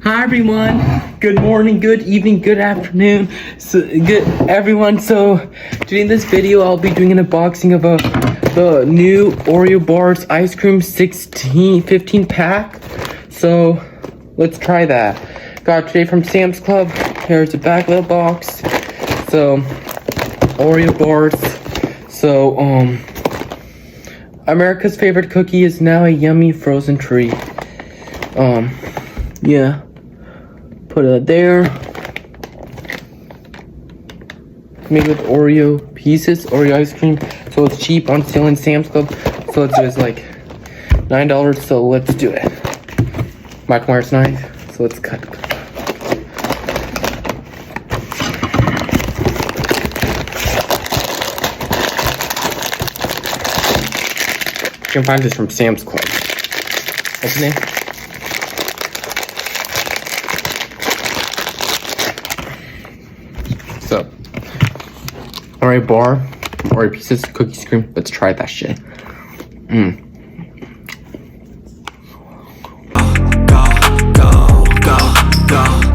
Hi everyone. Good morning, good evening, good afternoon. So good everyone. So doing this video, I'll be doing an unboxing of the new Oreo Bars ice cream 15 pack. So let's try that. Got it today from Sam's Club. Here's the back of the box. So Oreo Bars. So America's favorite cookie is now a yummy frozen treat. Yeah. Put it there. Made with Oreo pieces, Oreo ice cream. So it's cheap on sale in Sam's Club. So it's just like $9. So let's do it. Mike Myers knife. So let's cut. You can find this from Sam's Club. Open it. So, Oreo bar, Oreo pieces, cookie cream. Let's try that shit.